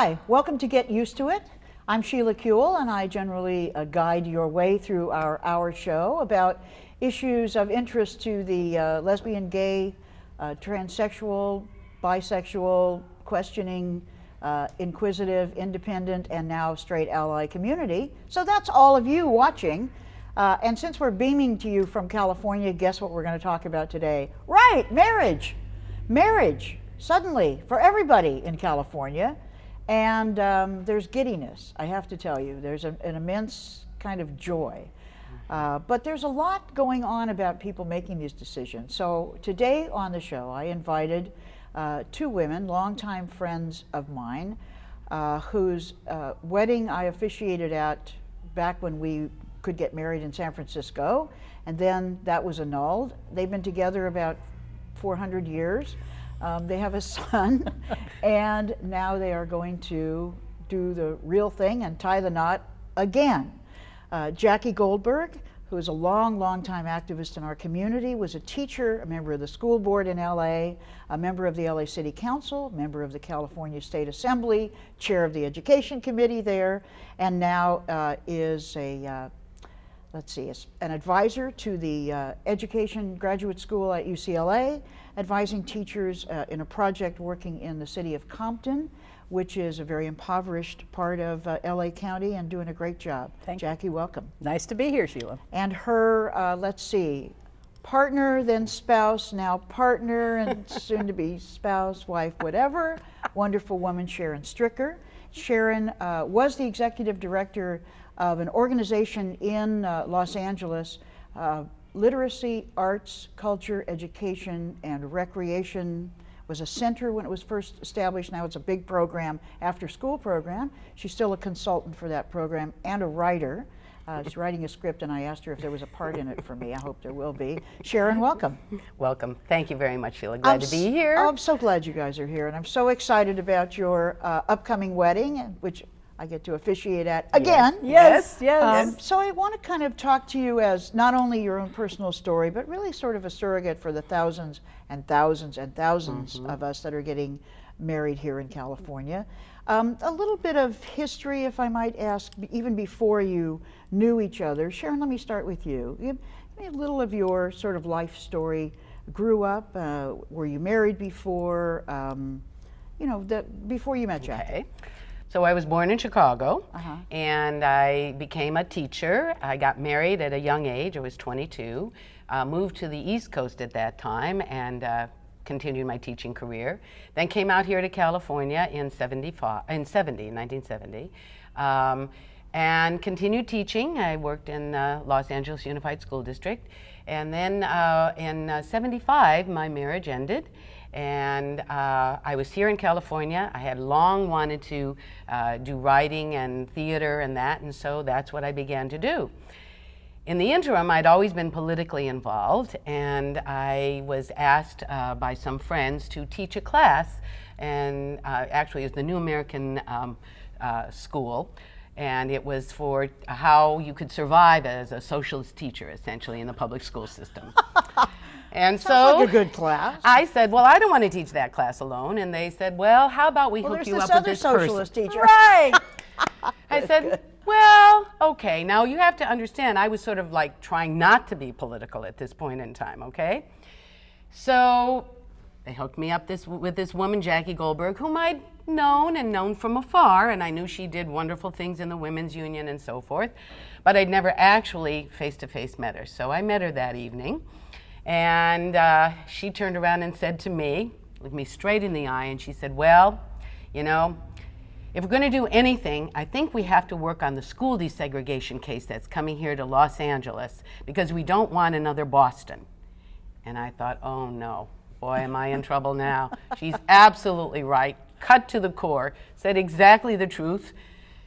Hi, welcome to Get Used to It. I'm Sheila Kuehl, and I generally guide your way through our hour show about issues of interest to the lesbian, gay, transsexual, bisexual, questioning, inquisitive, independent, and now straight ally community. So that's all of you watching. And since we're beaming to you from California, guess what we're going to talk about today? Right, marriage. Marriage, suddenly, for everybody in California. And there's giddiness, I have to tell you. There's an immense kind of joy. But there's a lot going on about people making these decisions. So today on the show, I invited two women, longtime friends of mine, whose wedding I officiated at back when we could get married in San Francisco, and then that was annulled. They've been together about 400 years. They have a son, and now they are going to do the real thing and tie the knot again. Jackie Goldberg, who is a long time activist in our community, was a teacher, a member of the school board in LA, a member of the LA City Council, member of the California State Assembly, chair of the education committee there, and now is an advisor to the education graduate school at UCLA, advising teachers in a project working in the city of Compton, which is a very impoverished part of LA County, and doing a great job. Thank Jackie, you. welcome. Nice to be here, Sheila. And her, partner, then spouse, now partner, and soon to be spouse, wife, whatever, wonderful woman, Sharon Stricker. Sharon was the executive director of an organization in Los Angeles, Literacy, Arts, Culture, Education, and Recreation. Was a center when it was first established. Now it's a big program, after school program. She's still a consultant for that program and a writer. She's writing a script, and I asked her if there was a part in it for me. I hope there will be. Sharon, welcome. Welcome. Thank you very much, Sheila. Glad to be here. I'm so glad you guys are here, and I'm so excited about your upcoming wedding, which I get to officiate at again. Yes. So I want to kind of talk to you as not only your own personal story, but really sort of a surrogate for the thousands and thousands and thousands of us that are getting married here in California. A little bit of history, if I might ask, even before you knew each other. Sharon, let me start with you. Give me a little of your sort of life story. Grew up, were you married before, before you met Jackie? Okay. So I was born in Chicago, and I became a teacher. I got married at a young age. I was 22. Moved to the East Coast at that time and continued my teaching career. Then came out here to California in 1970, and continued teaching. I worked in Los Angeles Unified School District. And then in 75, my marriage ended. And I was here in California. I had long wanted to do writing and theater and that, and so that's what I began to do. In the interim, I'd always been politically involved, and I was asked by some friends to teach a class, and actually it was the New American School, and it was for how you could survive as a socialist teacher, essentially, in the public school system. And Sounds like a good class. I said, well, I don't want to teach that class alone. And they said, well, how about we hook you up with this socialist person? Teacher. Right. I said, well, okay. Now you have to understand, I was sort of like trying not to be political at this point in time, okay? So they hooked me up with this woman, Jackie Goldberg, whom I'd known from afar, and I knew she did wonderful things in the women's union and so forth, but I'd never actually face-to-face met her. So I met her that evening. And she turned around and said to me, looked me straight in the eye, and she said, well, if we're going to do anything, I think we have to work on the school desegregation case that's coming here to Los Angeles, because we don't want another Boston. And I thought, oh no, boy, am I in trouble now. She's absolutely right, cut to the core, said exactly the truth.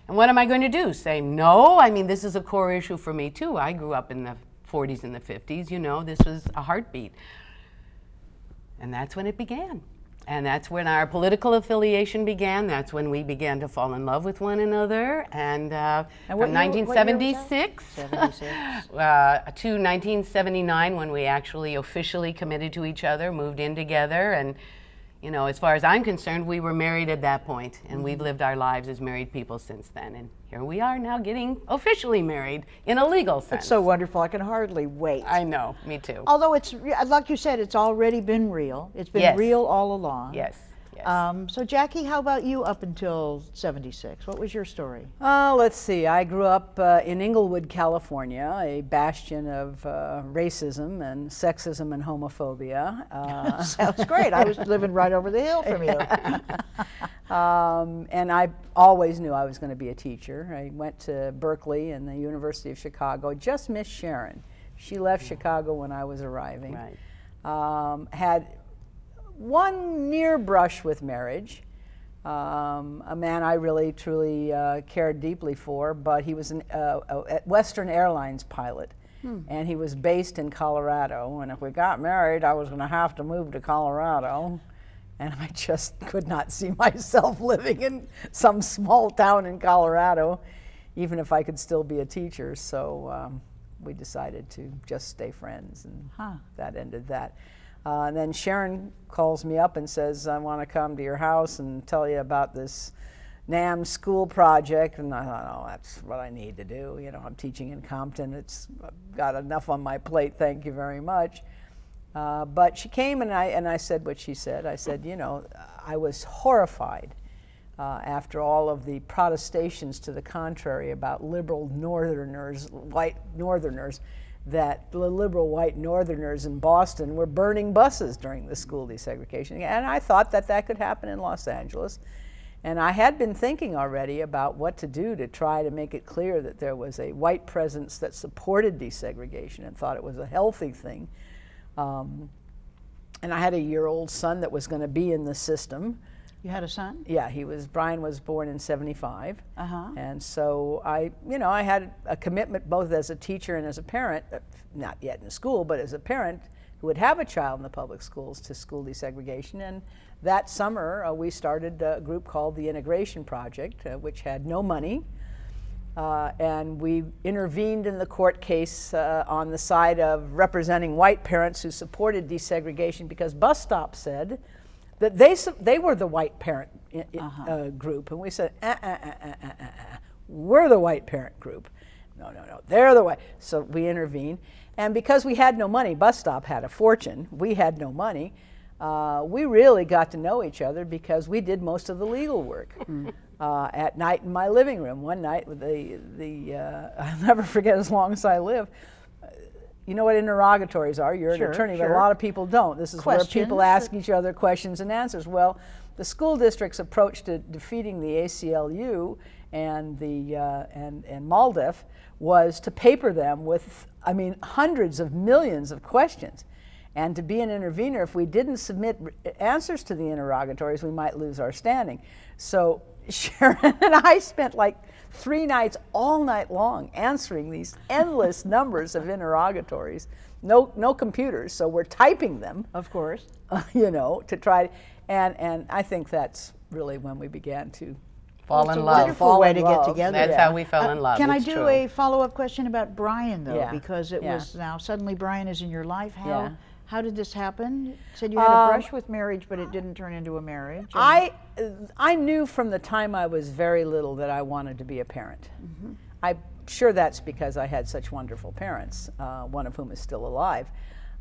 And what am I going to do? Say no? I mean, this is a core issue for me too. I grew up in the 40s and the 50s, this was a heartbeat. And that's when it began. And that's when our political affiliation began. That's when we began to fall in love with one another. And from 1976 to 1979, when we actually officially committed to each other, moved in together, and you know, as far as I'm concerned, we were married at that point, and we've lived our lives as married people since then. And here we are now getting officially married in a legal sense. It's so wonderful. I can hardly wait. I know, me too. Although it's, like you said, it's already been real. It's been Yes. real all along. Yes, yes. So Jackie, how about you up until 76? What was your story? Let's see. I grew up in Inglewood, California, a bastion of racism and sexism and homophobia. Sounds great. I was living right over the hill from you. And I always knew I was going to be a teacher. I went to Berkeley and the University of Chicago. Just missed Sharon. She left Chicago when I was arriving. Right. Had one near brush with marriage. A man I really, truly cared deeply for, but he was a Western Airlines pilot. And he was based in Colorado. And if we got married, I was going to have to move to Colorado. And I just could not see myself living in some small town in Colorado, even if I could still be a teacher. So we decided to just stay friends, and that ended that. And then Sharon calls me up and says, I want to come to your house and tell you about this NAM school project. And I thought, oh, that's what I need to do. You know, I'm teaching in Compton. I've got enough on my plate, thank you very much. But she came and I said what she said. I said, you know, I was horrified after all of the protestations to the contrary about liberal Northerners, white Northerners, that the liberal white Northerners in Boston were burning buses during the school desegregation. And I thought that that could happen in Los Angeles. And I had been thinking already about what to do to try to make it clear that there was a white presence that supported desegregation and thought it was a healthy thing. And I had a year-old son that was going to be in the system. You had a son? Yeah, Brian was born in '75. And so I had a commitment both as a teacher and as a parent, not yet in the school, but as a parent who would have a child in the public schools, to school desegregation. And that summer, we started a group called the Integration Project, which had no money. And we intervened in the court case on the side of representing white parents who supported desegregation, because Bus Stop said that they were the white parent group. And we said, we're the white parent group. No, they're the white. So we intervened. And because we had no money, Bus Stop had a fortune, we had no money, we really got to know each other because we did most of the legal work. At night in my living room. One night, I'll never forget as long as I live. You know what interrogatories are? You're an attorney, but a lot of people don't. This is where people ask each other questions and answers. Well, the school district's approach to defeating the ACLU and MALDEF was to paper them with, hundreds of millions of questions. And to be an intervener, if we didn't submit answers to the interrogatories, we might lose our standing. So Sharon and I spent like 3 nights, all night long, answering these endless numbers of interrogatories. No computers, so we're typing them. Of course. To try, and I think that's really when we began to fall in It's a love. wonderful way to get together. That's how we fell in love. Can I It's do true. a follow-up question about Brian, though? Yeah. Because it was now suddenly Brian is in your life. How did this happen? You said you had a brush with marriage, but it didn't turn into a marriage. I knew from the time I was very little that I wanted to be a parent. I'm sure that's because I had such wonderful parents, one of whom is still alive.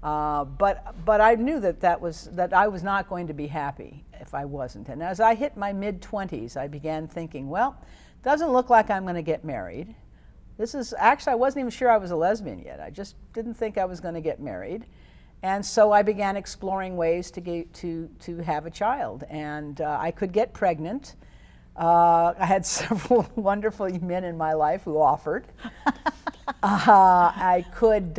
But I knew that I was not going to be happy if I wasn't. And as I hit my mid-20s, I began thinking, well, it doesn't look like I'm going to get married. I wasn't even sure I was a lesbian yet. I just didn't think I was going to get married. And so I began exploring ways to have a child. And I could get pregnant. I had several wonderful men in my life who offered. I could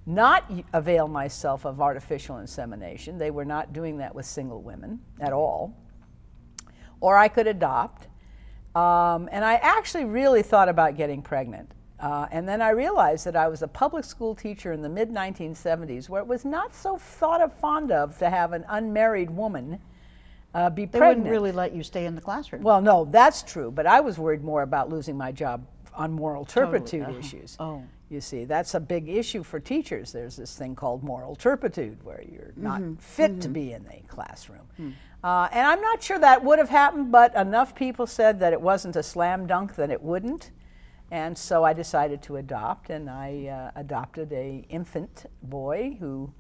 not avail myself of artificial insemination. They were not doing that with single women at all. Or I could adopt. And I actually really thought about getting pregnant. And then I realized that I was a public school teacher in the mid-1970s, where it was not so fond of to have an unmarried woman be pregnant. They wouldn't really let you stay in the classroom. Well, no, that's true, but I was worried more about losing my job on moral turpitude issues. You see, that's a big issue for teachers. There's this thing called moral turpitude, where you're not fit to be in the classroom. And I'm not sure that would have happened, but enough people said that it wasn't a slam dunk that it wouldn't. And so I decided to adopt, and I adopted an infant boy who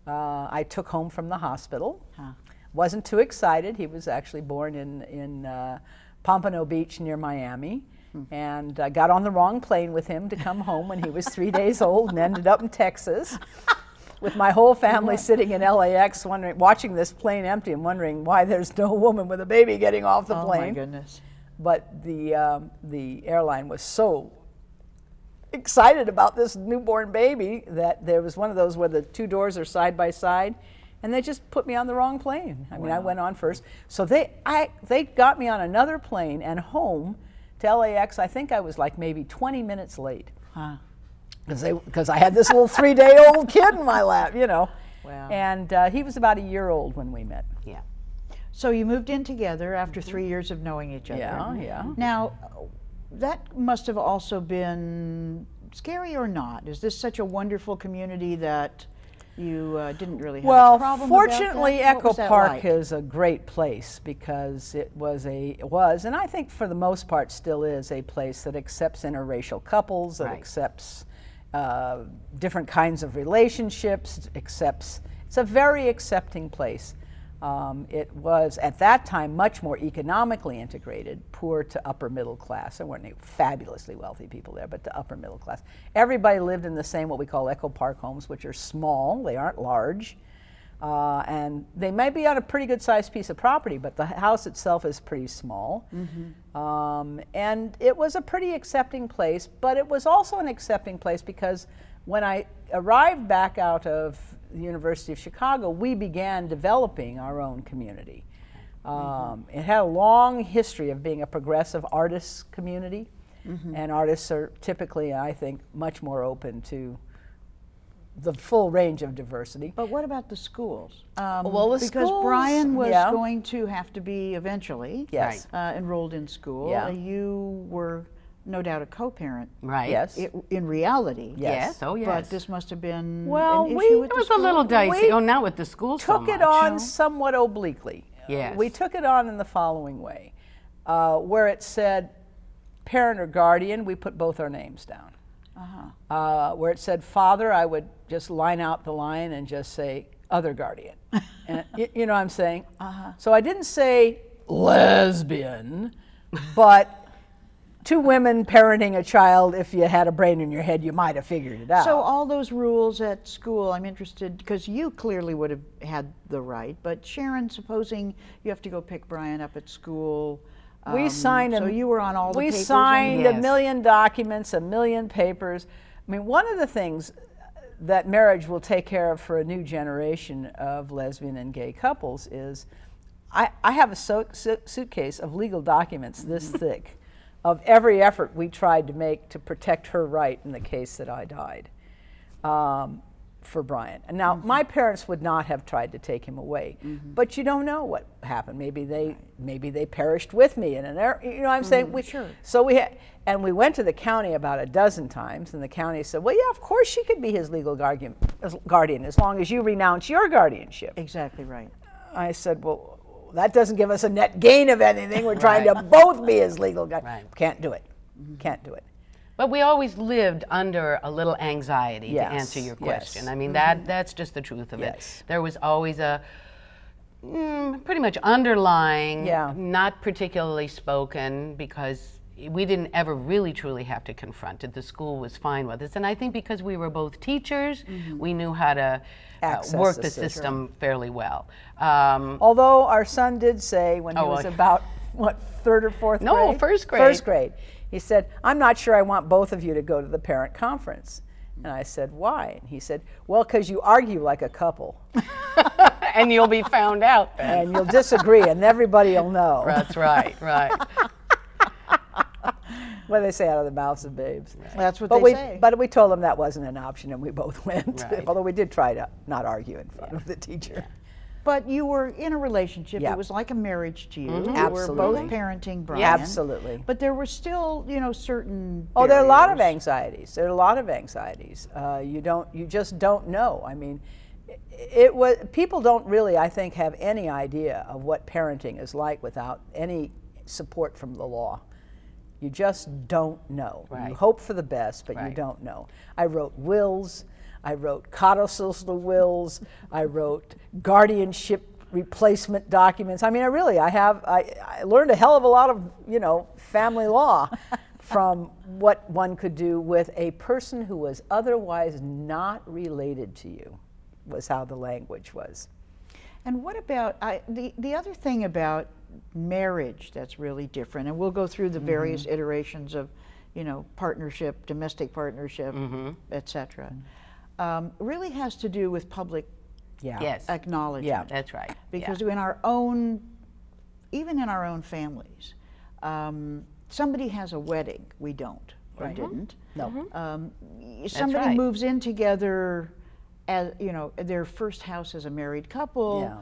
I took home from the hospital. Wasn't too excited. He was actually born in Pompano Beach near Miami. And I got on the wrong plane with him to come home when he was 3 days old, and ended up in Texas with my whole family sitting in LAX watching this plane empty and wondering why there's no woman with a baby getting off the plane. Oh my goodness. But the airline was so excited about this newborn baby that there was one of those where the two doors are side by side, and they just put me on the wrong plane. I mean, I went on first. So they got me on another plane and home to LAX. I think I was like maybe 20 minutes late. Because I had this little 3-day-old kid in my lap, you know. Wow. And he was about a year old when we met. Yeah. So you moved in together after 3 years of knowing each other. Yeah. Now, that must have also been scary or not? Is this such a wonderful community that you didn't really have a problem fortunately, about that? Echo What was that Park like? is a great place because it was, and I think for the most part still is, a place that accepts interracial couples, that accepts different kinds of relationships, it's a very accepting place. It was, at that time, much more economically integrated, poor to upper middle class. There weren't any fabulously wealthy people there, but to upper middle class. Everybody lived in the same, what we call Echo Park homes, which are small, they aren't large. And they may be on a pretty good sized piece of property, but the house itself is pretty small. And it was a pretty accepting place, but it was also an accepting place because when I arrived back out of the University of Chicago, we began developing our own community. It had a long history of being a progressive artists community, and artists are typically, I think, much more open to the full range of diversity. But what about the schools? Well, the because schools, Brian was going to have to be eventually enrolled in school. You were no doubt a co-parent. Right. Yes. In reality. Yes. Oh, yes. But this must have been Well, an issue with It the was school. a little dicey. We Oh, not with the school so took it much. on somewhat obliquely. Yes. We took it on in the following way. Where it said parent or guardian, we put both our names down. Where it said father, I would just line out the line and just say other guardian. And, you know what I'm saying? So I didn't say lesbian, but two women parenting a child, if you had a brain in your head, you might have figured it out. So all those rules at school, I'm interested, because you clearly would have had the right, but Sharon, supposing you have to go pick Brian up at school, we signed so you were on all the we papers? signed a Yes. million documents, a million papers. I mean, one of the things that marriage will take care of for a new generation of lesbian and gay couples is I have a suitcase of legal documents this thick of every effort we tried to make to protect her right in the case that I died for Brian. And now, my parents would not have tried to take him away, but you don't know what happened. Maybe they perished with me in an you know what I'm saying? So we went to the county about a dozen times, and the county said, well, yeah, of course she could be his legal guardian as long as you renounce your guardianship. Exactly right. I said, well, that doesn't give us a net gain of anything. We're trying to both be his legal guardian. Can't do it. Can't do it. But we always lived under a little anxiety to answer your question. I mean, that's just the truth of it. There was always a pretty much underlying, not particularly spoken, because we didn't ever really truly have to confront it. The school was fine with us. And I think because we were both teachers, we knew how to work the system fairly well. Although our son did say when he was about, what, third or fourth grade? No, first grade. First grade. He said, I'm not sure I want both of you to go to the parent conference. And I said, why? And he said, well, because you argue like a couple. And you'll be found out then. And you'll disagree, and everybody will know. That's right, right. What do they say out of the mouths of babes? That's what they say. But we told them that wasn't an option, and we both went. Although we did try to not argue in front of the teacher. But you were in a relationship. Yep. It was like a marriage to you. You Absolutely. were both parenting Brian. Absolutely. But there were still, certain Oh, there are a lot of barriers. anxieties. There are a lot of anxieties. You just don't know. I mean, people don't really, I think, have any idea of what parenting is like without any support from the law. You just don't know. Right. You hope for the best, but you don't know. I wrote wills. I wrote codicil wills. I wrote guardianship replacement documents. I mean, I learned a hell of a lot of, family law from what one could do with a person who was otherwise not related to you, was how the language was. And what about, the other thing about marriage that's really different, and we'll go through the various iterations of, partnership, domestic partnership, et cetera, really has to do with public acknowledgement. Yeah, that's right. Because even in our own families, somebody has a wedding, we don't, or didn't. No. Somebody right. moves in together as, their first house as a married couple.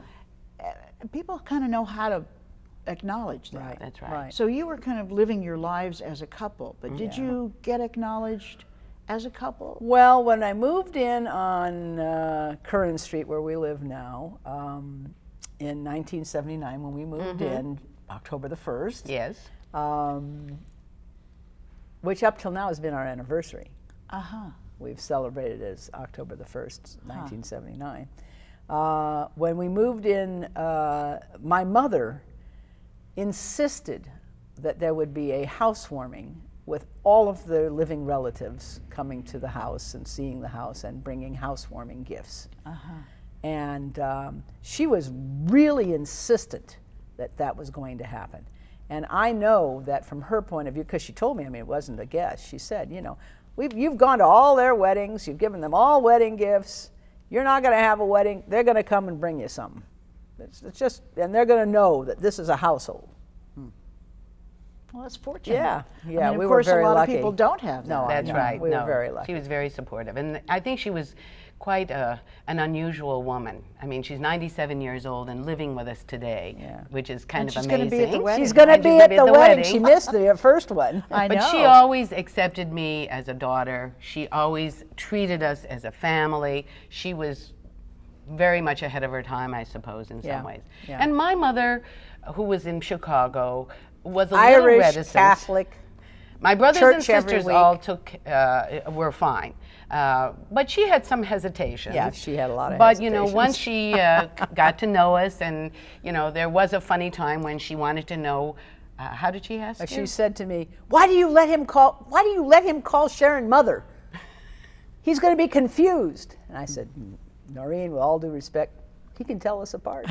People kind of know how to acknowledge that. Right. That's right. So you were kind of living your lives as a couple, but did you get acknowledged as a couple? Well, when I moved in on Curran Street, where we live now, in 1979, when we moved in, October the 1st, Yes. which up till now has been our anniversary. Uh-huh. We've celebrated as October the 1st, 1979. When we moved in, my mother insisted that there would be a housewarming with all of the living relatives coming to the house and seeing the house and bringing housewarming gifts. And she was really insistent that that was going to happen. And I know that from her point of view, because she told me, I mean, it wasn't a guess, she said, you've gone to all their weddings, you've given them all wedding gifts, you're not going to have a wedding, they're going to come and bring you something. It's just, and they're going to know that this is a household. Well, that's fortunate. Yeah, I yeah, mean, we of were course, very a lot lucky. of people don't have that. No, That's right. We no. were very lucky. She was very supportive. And I think she was quite an unusual woman. I mean, she's 97 years old and living with us today, which is kind And of she's amazing. gonna be at the wedding. She's going to And be she's at gonna the wedding. She missed the first one. I know. But she always accepted me as a daughter. She always treated us as a family. She was very much ahead of her time, I suppose, in some ways. Yeah. And my mother, who was in Chicago, was a little Irish, reticent. Catholic. My brothers and church every sisters week. all were fine. But she had some hesitation. Yeah, she had a lot of But, hesitations. once she got to know us, and, there was a funny time when she wanted to know, how did she ask you? She said to me, why do you let him call Sharon mother? He's going to be confused. And I said, Noreen, with all due respect, he can tell us apart.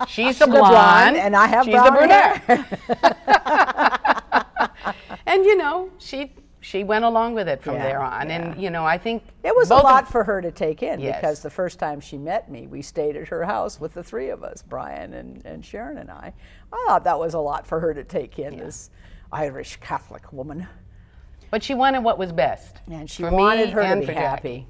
She's the blonde, and I have she's brown the brunette. hair. And, she went along with it from there on. And, I think It was a both of- lot for her to take in Yes. because the first time she met me, we stayed at her house with the three of us, Brian and Sharon and I. I thought that was a lot for her to take in, this Irish Catholic woman. But she wanted what was best. And she for wanted me her to and be for happy.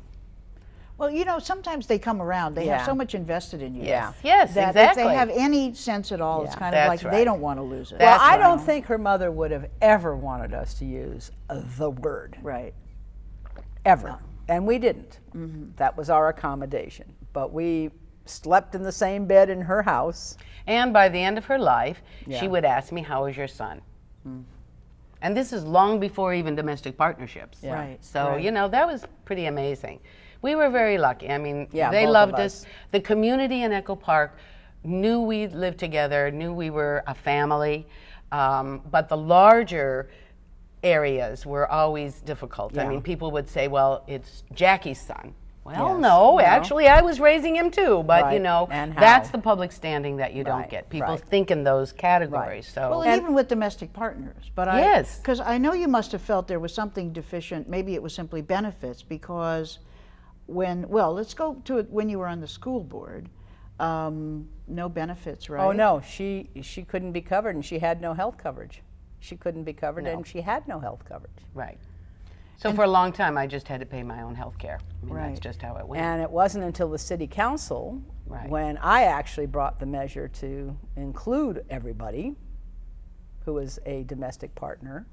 Well, sometimes they come around. They have so much invested in you. Yeah. Yes, That exactly. if they have any sense at all, it's Yeah. kind of That's like they right. don't want to lose it. Well, That's I don't right. think her mother would have ever wanted us to use the word. Right. Ever. And we didn't. That was our accommodation. But we slept in the same bed in her house. And by the end of her life, Yeah. she would ask me, how is your son? And this is long before even domestic partnerships. Yeah. Right. So, right. that was pretty amazing. We were very lucky. I mean, Yeah, they both of loved us. us. The community in Echo Park knew we lived together, knew we were a family. But the larger areas were always difficult. I Yeah. mean, people would say, well, it's Jackie's son. Well, Yes. no, No. actually, I was raising him too. But, Right. And how? that's the public standing that you don't Right, get. People right. think in those categories. So. Well, and even with domestic partners. But Yes. because I know you must have felt there was something deficient. Maybe it was simply benefits because let's go to it when you were on the school board. No benefits, right? Oh, no. She couldn't be covered, and she had no health coverage. She couldn't be covered, No. and she had no health coverage. Right. So for a long time, I just had to pay my own health care. I mean, Right. that's just how it went. And it wasn't until the city council Right. when I actually brought the measure to include everybody who was a domestic partner.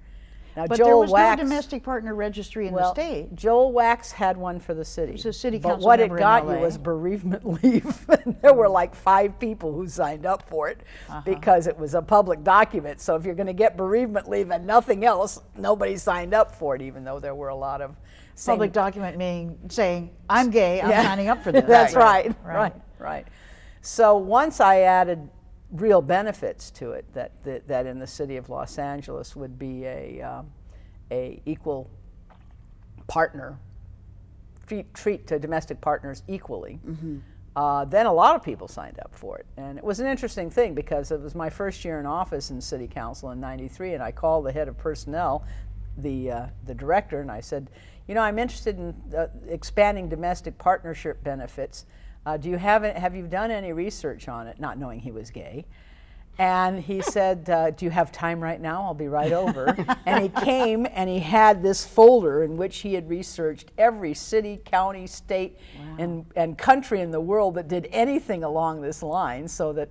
Now, But Joel there was Wax, no domestic partner registry in the state. Joel Wax had one for the city. was a city but council what it member in got LA. you was bereavement leave. There were like 5 people who signed up for it because it was a public document. So if you're going to get bereavement leave and nothing else, nobody signed up for it, even though there were a lot of Public document meaning saying, I'm gay, I'm signing up for this. That's right. Right. So once I added real benefits to it, that in the city of Los Angeles would be a equal partner, treat to domestic partners equally, then a lot of people signed up for it. And it was an interesting thing because it was my first year in office in city council in '93, and I called the head of personnel, the director, and I said, you know, I'm interested in expanding domestic partnership benefits. Have you done any research on it? Not knowing he was gay. And he said, do you have time right now? I'll be right over. And he came and he had this folder in which he had researched every city, county, state, and country in the world that did anything along this line, so that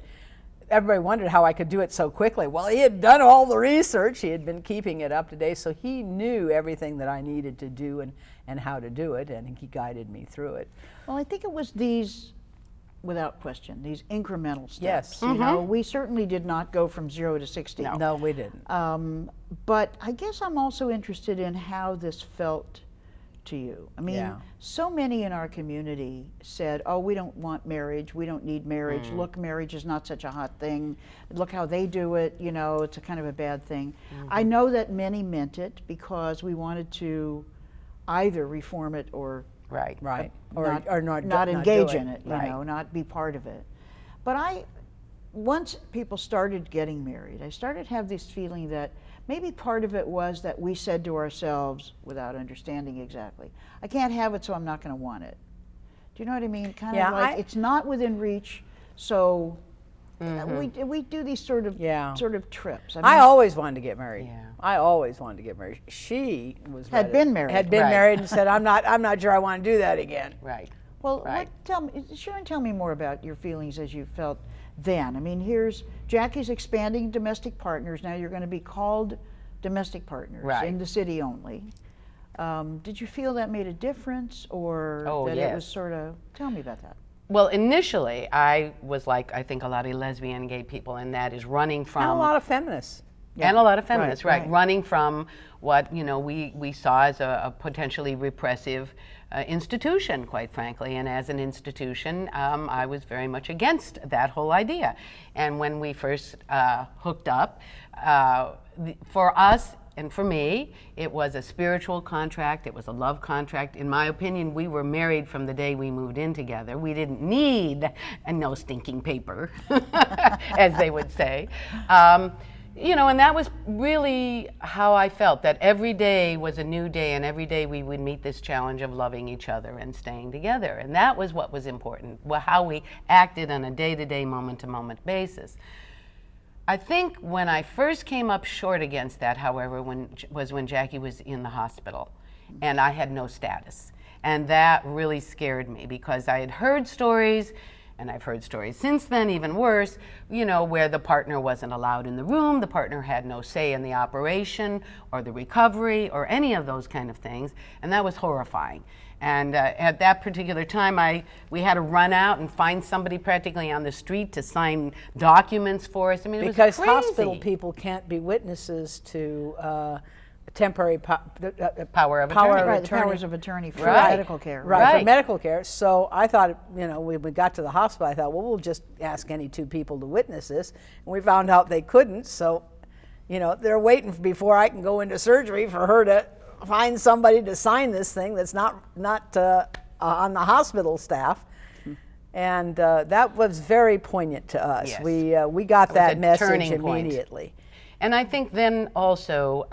everybody wondered how I could do it so quickly. Well, he had done all the research. He had been keeping it up to date, so he knew everything that I needed to do and how to do it, and he guided me through it. Well, I think it was these, without question, these incremental steps. Yes. You know, we certainly did not go from 0 to 60. No, we didn't. But I guess I'm also interested in how this felt to you. I mean, so many in our community said, oh, we don't want marriage, we don't need marriage, look, marriage is not such a hot thing, look how they do it, you know, it's a kind of a bad thing. I know that many meant it because we wanted to either reform it or not engage in it, you know, not be part of it. But once people started getting married, I started to have this feeling that maybe part of it was that we said to ourselves, without understanding exactly, I can't have it, so I'm not going to want it. Do you know what I mean? Kind of like it's not within reach, so we do these sort of trips. I always wanted to get married. I always wanted to get married. She had been married and said, I'm not sure I want to do that again. Well, tell me, Sharon, tell me more about your feelings as you felt then. I mean, here's Jackie's expanding domestic partners. Now you're going to be called domestic partners in the city only. Did you feel that made a difference, or it was sort of? Tell me about that. Well, initially, I was like, I think a lot of lesbian and gay people, and that is running from... And a lot of feminists. And a lot of feminists, running from what, you know, we saw as a potentially repressive institution, quite frankly. And as an institution, I was very much against that whole idea. And when we first hooked up, for us, and for me, it was a spiritual contract, it was a love contract. In my opinion, we were married from the day we moved in together. We didn't need no stinking paper, as they would say. You know, and that was really how I felt, that every day was a new day, and every day we would meet this challenge of loving each other and staying together. And that was what was important, how we acted on a day-to-day, moment-to-moment basis. I think when I first came up short against that, however, was when Jackie was in the hospital and I had no status. And that really scared me because I had heard stories, and I've heard stories since then, even worse, you know, where the partner wasn't allowed in the room, the partner had no say in the operation or the recovery or any of those kind of things, and that was horrifying. And at that particular time, we had to run out and find somebody practically on the street to sign documents for us. I mean, it was crazy. Because hospital people can't be witnesses to temporary power of attorney. Right, the powers of attorney for medical care. For medical care. So I thought, you know, when we got to the hospital, I thought, well, we'll just ask any 2 people to witness this. And we found out they couldn't. So, you know, they're waiting before I can go into surgery for her to find somebody to sign this thing that's not on the hospital staff. And that was very poignant to us. Yes. We got that message immediately. And I think then also,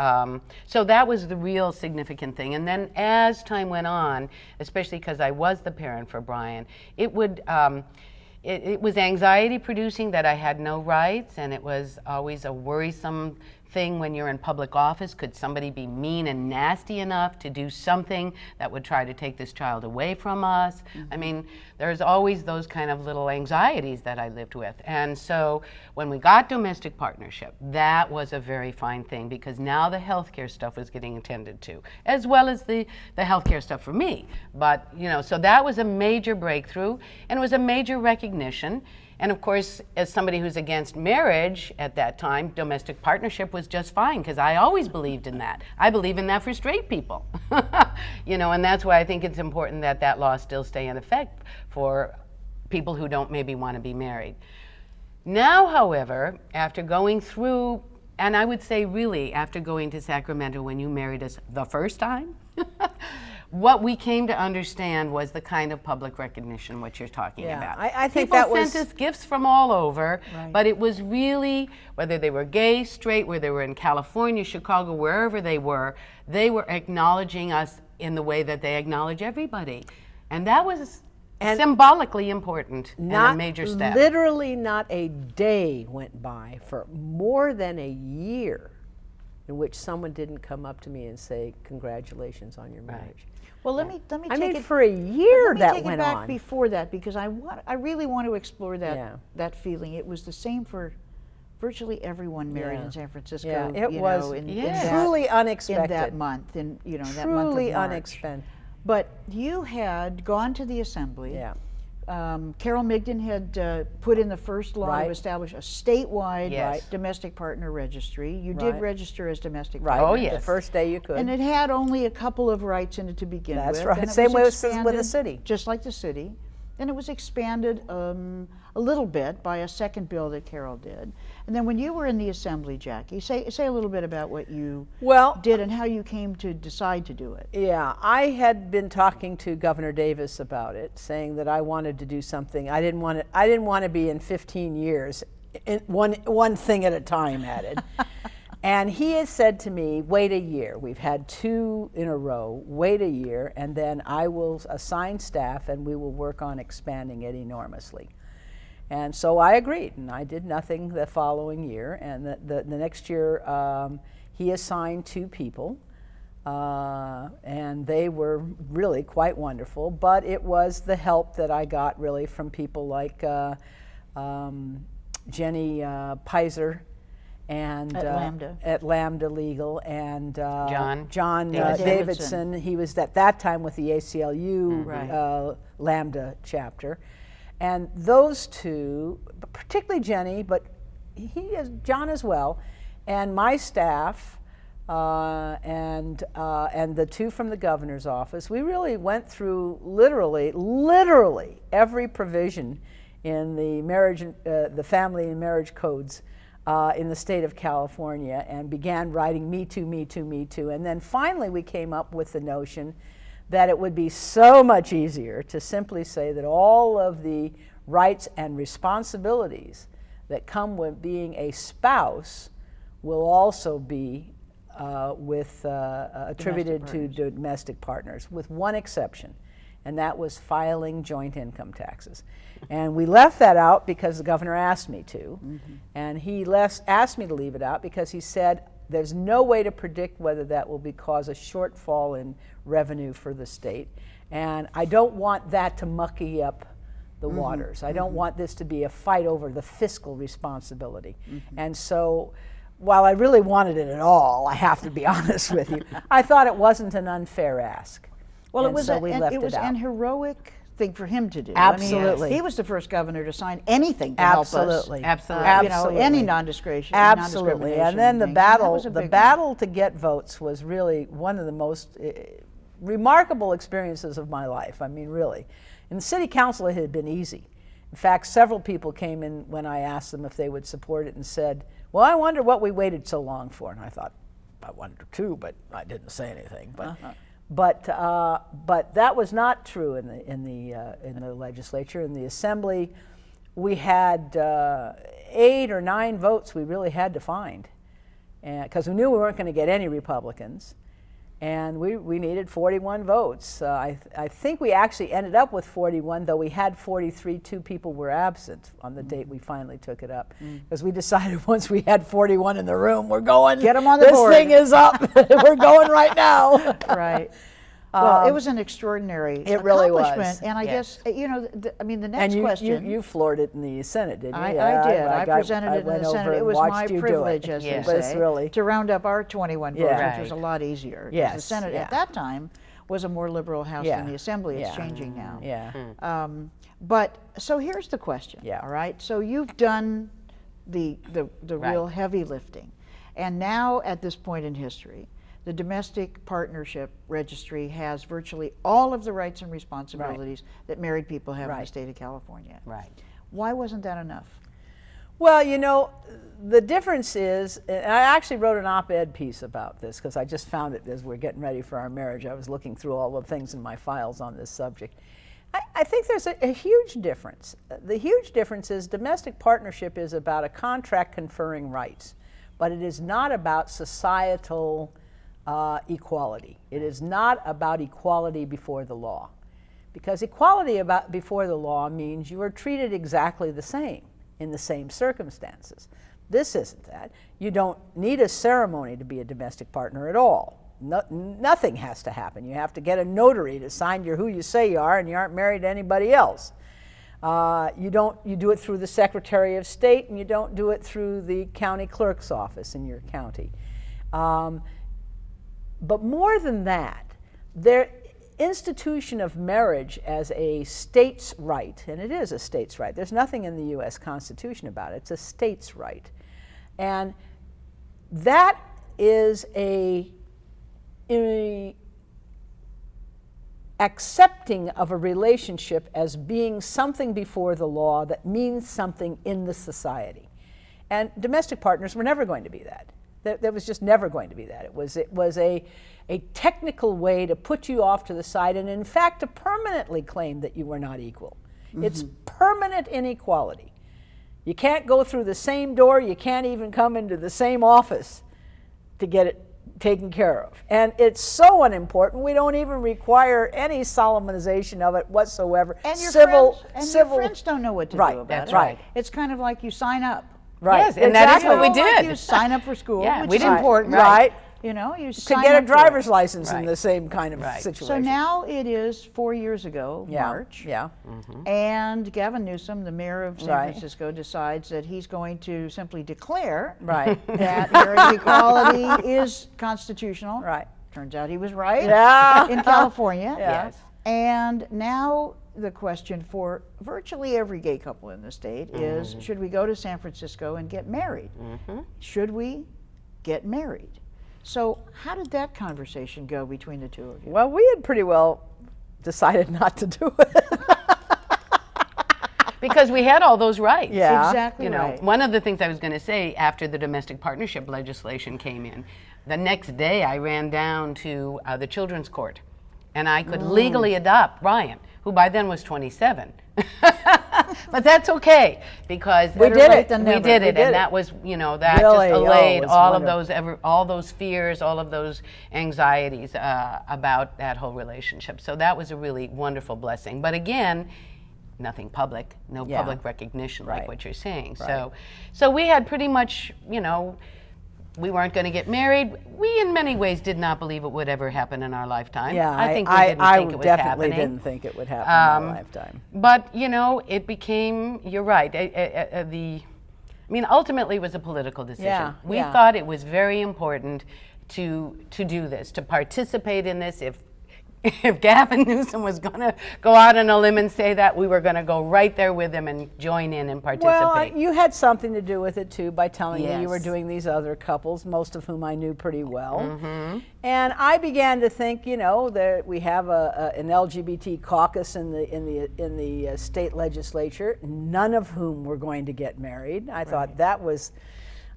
so that was the real significant thing. And then as time went on, especially because I was the parent for Brian, it was anxiety producing that I had no rights, and it was always a worrisome thing when you're in public office. Could somebody be mean and nasty enough to do something that would try to take this child away from us? I mean, there's always those kind of little anxieties that I lived with. And so when we got domestic partnership, that was a very fine thing, because now the healthcare stuff was getting attended to, as well as the healthcare stuff for me. But, you know, so that was a major breakthrough, and it was a major recognition. And of course, as somebody who's against marriage at that time, domestic partnership was just fine, because I always believed in that. I believe in that for straight people. You know, and that's why I think it's important that that law still stay in effect for people who don't maybe want to be married. Now, however, after going through, and I would say really after going to Sacramento when you married us the first time, what we came to understand was the kind of public recognition what you're talking about. I think people that was... sent us gifts from all over, Right. but it was really, whether they were gay, straight, whether they were in California, Chicago, wherever they were acknowledging us in the way that they acknowledge everybody. And that was symbolically important and a major step. Literally not a day went by for more than a year in which someone didn't come up to me and say, congratulations on your marriage. Well, let me take I mean, it for a year that take went it back on. before that, because I really want to explore that Yeah. that feeling. It was the same for virtually everyone married Yeah. in San Francisco. Yeah, it you was know, in truly that, unexpected. in that month, in that month of March. Truly unexpected. But you had gone to the assembly. Yeah. Carol Migden had put in the first law Right. to establish a statewide Yes. domestic partner registry. You Right. did register as domestic Right. Oh, partner. yes. The first day you could. And it had only a couple of rights in it to begin That's with. right. and it Same was way with the expanded, city. Just like the city. And it was expanded a little bit by a second bill that Carol did. And then when you were in the assembly, Jackie, say a little bit about what you did and how you came to decide to do it. Yeah, I had been talking to Governor Davis about it, saying that I wanted to do something. I didn't want to be in 15 years, one thing at a time at it. And he has said to me, wait a year. We've had 2 in a row. Wait a year, and then I will assign staff, and we will work on expanding it enormously. And so I agreed, and I did nothing the following year. And the next year, he assigned 2 people, and they were really quite wonderful. But it was the help that I got really from people like Jenny Pizer, and at Lambda Legal, and John Davidson. He was at that time with the ACLU Lambda chapter, and those 2, particularly Jenny, but John as well, and my staff, and the 2 from the governor's office. We really went through literally every provision in the marriage, the family and marriage codes. In the state of California, and began writing Me Too, Me Too, Me Too. And then finally we came up with the notion that it would be so much easier to simply say that all of the rights and responsibilities that come with being a spouse will also be attributed to domestic partners, with one exception, and that was filing joint income taxes. And we left that out because the governor asked me to, and he asked me to leave it out because he said there's no way to predict whether that will cause a shortfall in revenue for the state, and I don't want that to mucky up the waters. I don't want this to be a fight over the fiscal responsibility. And so while I really wanted it at all, I have to be honest with you, I thought it wasn't an unfair ask. Well, and so we left it was out. an heroic thing for him to do. Absolutely. I mean, he was the first governor to sign anything to help us. Absolutely. You know, any non-discrimination. Absolutely. And then the thing. That battle, was a the big battle to get votes was really one of the most remarkable experiences of my life. I mean, really. In the city council, it had been easy. In fact, several people came in when I asked them if they would support it and said, well, I wonder what we waited so long for. And I thought, I wonder too, but I didn't say anything. But but that was not true in the legislature. In the assembly, we had 8 or 9 votes we really had to find, because we knew we weren't going to get any Republicans, And we needed 41 votes. I think we actually ended up with 41, though we had 43. 2 people were absent on the date we finally took it up. Because we decided once we had 41 in the room, we're going. Get 'em on the this board. thing is up. We're going right now. Right. Well, it was an extraordinary It really was. accomplishment. And I Yes. guess, the next And question. you floored it in the Senate, didn't you? I Yeah, did. I got- presented it in went the over Senate. It and was my watched you do it. privilege, as Yes. they But say, it's really, to round up our 21 votes, Yeah. which was a lot easier. 'Cause Yes, The Senate yeah. at that time was a more liberal House Yeah. than the Assembly. It's Yeah. changing now. yeah. But so here's the question. Yeah. All right. So you've done the real Right. heavy lifting, and now at this point in history, the Domestic Partnership Registry has virtually all of the rights and responsibilities that married people have in the Right. state of California. Right. Why wasn't that enough? Well, the difference is, and I actually wrote an op-ed piece about this because I just found it as we're getting ready for our marriage. I was looking through all the things in my files on this subject. I think there's a huge difference. The huge difference is domestic partnership is about a contract conferring rights, but it is not about societal equality. It is not about equality before the law, because equality before the law means you are treated exactly the same in the same circumstances. This isn't that. You don't need a ceremony to be a domestic partner at all. Nothing has to happen. You have to get a notary to sign who you say you are, and you aren't married to anybody else. You do it through the Secretary of State, and you don't do it through the county clerk's office in your county. But more than that, their institution of marriage as a state's right, and it is a state's right. There's nothing in the U.S. Constitution about it. It's a state's right. And that is a accepting of a relationship as being something before the law that means something in the society. And domestic partners were never going to be that. There was just never going to be that. It was a technical way to put you off to the side, and in fact to permanently claim that you were not equal. It's permanent inequality. You can't go through the same door, you can't even come into the same office to get it taken care of. And it's so unimportant, we don't even require any solemnization of it whatsoever. And your friends don't know what to Right, do about that's it. right. It's kind of like you sign up. Right. Yes, and that is what we You know, like did. you sign up for school, Yeah, which we is didn't- important. Right. You know, you To sign get a up for driver's it. license in Right. the same kind of Right. situation. So now it is 4 years ago, yeah. March, Yeah. and Gavin Newsom, the mayor of San Right. Francisco, decides that he's going to simply declare Right. that marriage equality is constitutional. Right. Turns out he was right Yeah. in California. Yeah. Yes. And now the question for virtually every gay couple in the state is, should we go to San Francisco and get married? Should we get married? So how did that conversation go between the two of you? Well, we had pretty well decided not to do it. Because we had all those rights. Yeah. Exactly You know, right. one of the things I was going to say after the domestic partnership legislation came in, the next day I ran down to the children's court, and I could legally adopt Ryan, who by then was 27. But that's okay, because We did it. than We never. did We it, did and it. that was, that Really? just Oh, it allayed was all of wonderful. all those fears, all of those anxieties about that whole relationship. So that was a really wonderful blessing. But again, nothing public, no Yeah. public recognition like Right. what you're saying. Right. So we had pretty much, we weren't going to get married. We, in many ways, did not believe it would ever happen in our lifetime. Yeah, I think we didn't I think it was definitely happening. didn't think it would happen in our lifetime. But it became. You're right. Ultimately, it was a political decision. Yeah, We yeah. thought it was very important to do this, to participate in this. If Gavin Newsom was going to go out on a limb and say that, we were going to go right there with him and join in and participate. Well, you had something to do with it too by telling me you were Yes. doing these other couples, most of whom I knew pretty well. And I began to think, that we have an LGBT caucus in the state legislature, none of whom were going to get married. I thought that was,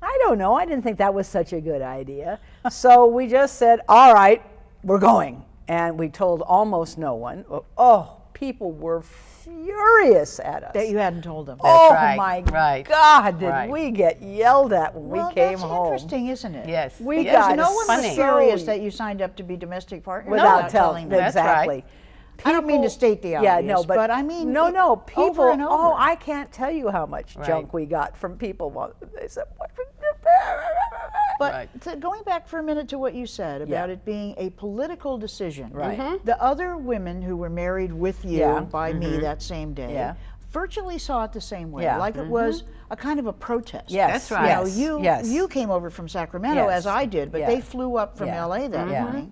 I don't know, I didn't think that was such a good idea. So we just said, all right, we're going. And we told almost no one. people were furious at us. That you hadn't told them. Oh right, my right, God, did right. we get yelled at when Well, we came that's home. interesting, isn't it? Yes. We yes, got it's No one funny. was furious that you signed up to be domestic partners Without telling them. That's right. exactly. I don't mean to state the Yeah, obvious, no, but I mean no, no. over People. and over. Oh, I can't tell you how much Right. junk we got from people. They said, But Right. going back for a minute to what you said about Yeah. it being a political decision, Right. the other women who were married with you Yeah. by me that same day Yeah. virtually saw it the same way, Yeah. like it was a kind of a protest. Yes, That's right. You know, yes. you came over from Sacramento Yes. as I did, but Yeah. they flew up from Yeah. LA that Yeah. morning,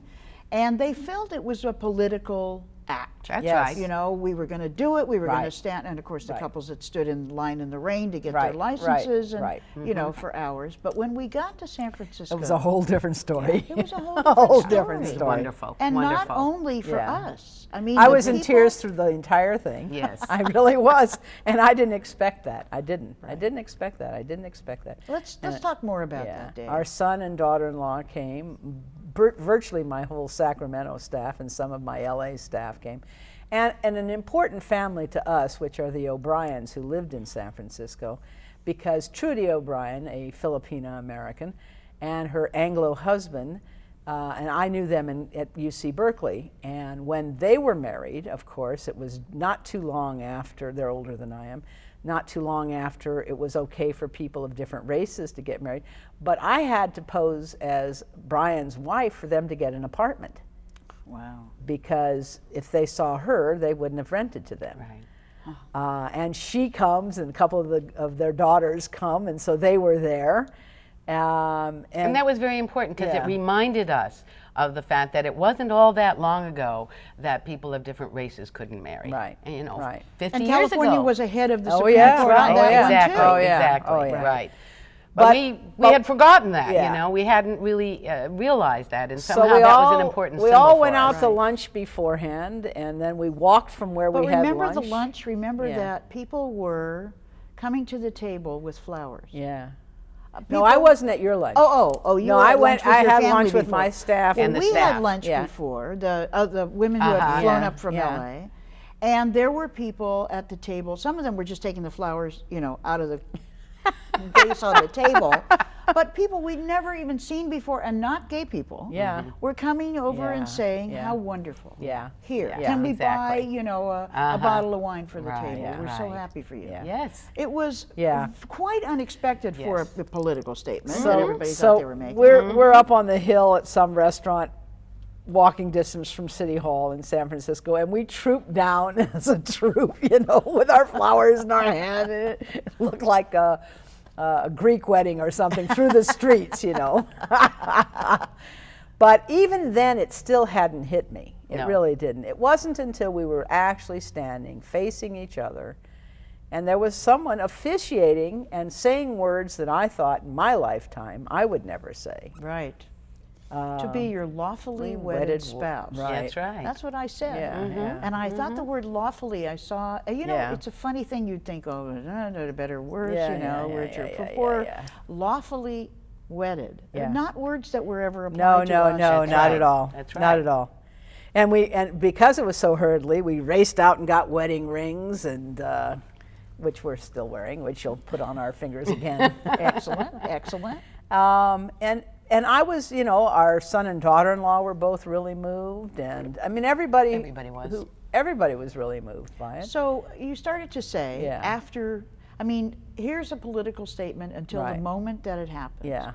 and they felt it was a political act. That's Yes. right. You know, we were going to do it. We were going to Right. stand, and of course, the Right. couples that stood in line in the rain to get Right, their right, licenses, and right. you know, for hours. But when we got to San Francisco, It was a whole different story. it was a whole A different whole story. different It's story. wonderful. And wonderful. not only for Yeah. us. I mean, I the was in people- tears through the entire thing. Yes. I really was, and I didn't expect that. I didn't. I didn't expect that. I didn't expect that. Let's talk more about Yeah. that, Dave. Our son and daughter-in-law came. Virtually my whole Sacramento staff and some of my LA staff came. And an important family to us, which are the O'Briens, who lived in San Francisco, because Trudy O'Brien, a Filipino-American, and her Anglo husband, and I knew them at UC Berkeley. And when they were married, of course, it was not too long after, they're older than I am, not too long after it was okay for people of different races to get married. But I had to pose as Brian's wife for them to get an apartment, Wow. because if they saw her, they wouldn't have rented to them. Right. And she comes, and a couple of their daughters come, and so they were there. And that was very important because Yeah. it reminded us of the fact that it wasn't all that long ago that people of different races couldn't marry. Right, And, you know, right. 50 And years California ago. was ahead of the Oh, Supreme yeah, Court right. on Oh, that yeah. one, Exactly, too. Oh, yeah. exactly, Oh, yeah. right. But- But we but- had forgotten that, Yeah. you know, we hadn't really realized that, and So somehow we that all, was an important we symbol all for went out us. to lunch beforehand, and then we walked from where But we had remember lunch. the lunch? Remember Yeah. that people were coming to the table with flowers. Yeah. No, People- I wasn't at your lunch. Oh, you No, were I at went. lunch with I your had family lunch with before. my staff And the we staff. had lunch Yeah. before, the women who had flown Yeah. up from Yeah. LA, and there were people at the table. Some of them were just taking the flowers, you know, out of the vase on the table. But people we'd never even seen before, and not gay people, Yeah. were coming over Yeah, and saying, yeah. "How wonderful! Yeah, Here, yeah, can we buy, exactly. you know, a bottle of wine for the Right, table? yeah, We're so right. happy for you." Yeah. Yes. It was Yeah. quite unexpected for Yes. a political statement that everybody so thought they were making. we're up on the hill at some restaurant, walking distance from City Hall in San Francisco, and we trooped down as a troop, you know, with our flowers in our hand. And it looked like a Greek wedding or something through the streets, you know. But even then, it still hadn't hit me. It No. really didn't. It wasn't until we were actually standing, facing each other, and there was someone officiating and saying words that I thought in my lifetime I would never say. Right. To be your lawfully wedded wedded spouse. right. That's right. That's what I said. Yeah, yeah. And I thought the word lawfully, I saw, you know, Yeah. it's a funny thing. You'd think, oh, no, better words, Yeah, you yeah, know, yeah, words yeah, are yeah, for yeah. lawfully wedded. They're Yeah. not words that were ever No, applied to no, us. no, That's not right. at all. That's Not right. at all. And because it was so hurriedly, we raced out and got wedding rings, and which we're still wearing, which you'll put on our fingers again. Excellent, excellent. And I was, you know, our son and daughter-in-law were both really moved, and I mean everybody was. everybody was really moved by it. So you started to say Yeah. after, I mean, here's a political statement until the Right. moment that it happens. Yeah.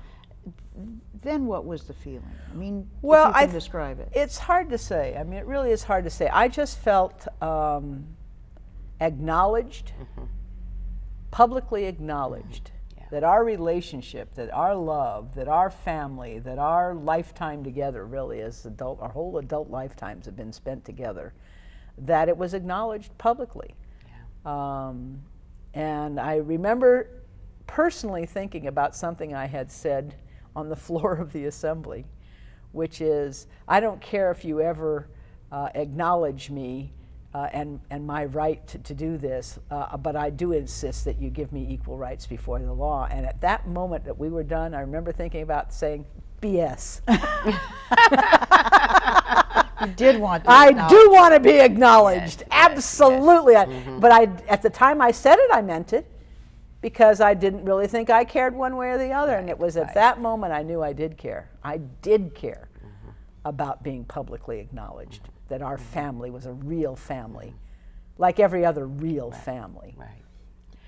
Then what was the feeling? I mean, Well, if you can describe it. It's hard to say. I mean, it really is hard to say. I just felt acknowledged, publicly acknowledged, that our relationship, that our love, that our family, that our lifetime together, really as our whole adult lifetimes have been spent together, that it was acknowledged publicly. And I remember personally thinking about something I had said on the floor of the assembly, which is, I don't care if you ever acknowledge me and my right to do this, but I do insist that you give me equal rights before the law. And at that moment that we were done, I remember thinking about saying, BS. You did want to I acknowledge do want to be acknowledged. Yes, Absolutely. But at the time I said it, I meant it, because I didn't really think I cared one way or the other. And it was at that moment I knew I did care. I did care about being publicly acknowledged, that our family was a real family, like every other real family. Right.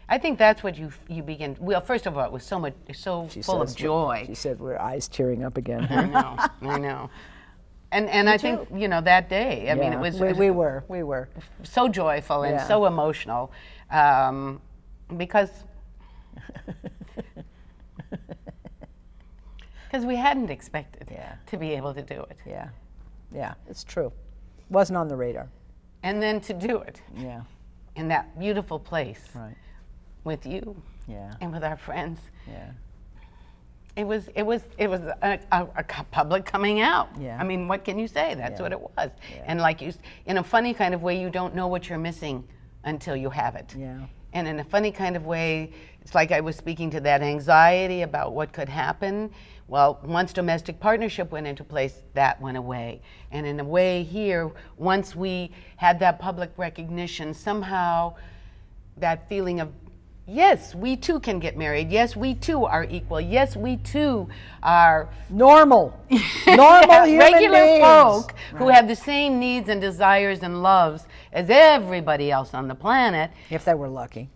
I think that's what you begin. Well, first of all, it was so full of joy. She said, "We're eyes tearing up again." I know. And I think, you know, that day, I mean, it was we were so joyful and Yeah. so emotional, because we hadn't expected to be able to do it. Yeah, it's true. Wasn't on the radar. And then to do it Yeah, in that beautiful place right. with you Yeah, and with our friends. yeah. It was a public coming out. Yeah. I mean, what can you say? That's Yeah. what it was. And like in a funny kind of way, you don't know what you're missing until you have it. Yeah. And in a funny kind of way, it's like I was speaking to that anxiety about what could happen. Well, once domestic partnership went into place, that went away. And in a way here, once we had that public recognition, somehow that feeling of, yes, we too can get married. Yes, we too are equal. Yes, we too are Normal human regular beings. folk who have the same needs and desires and loves as everybody else on the planet. If they were lucky.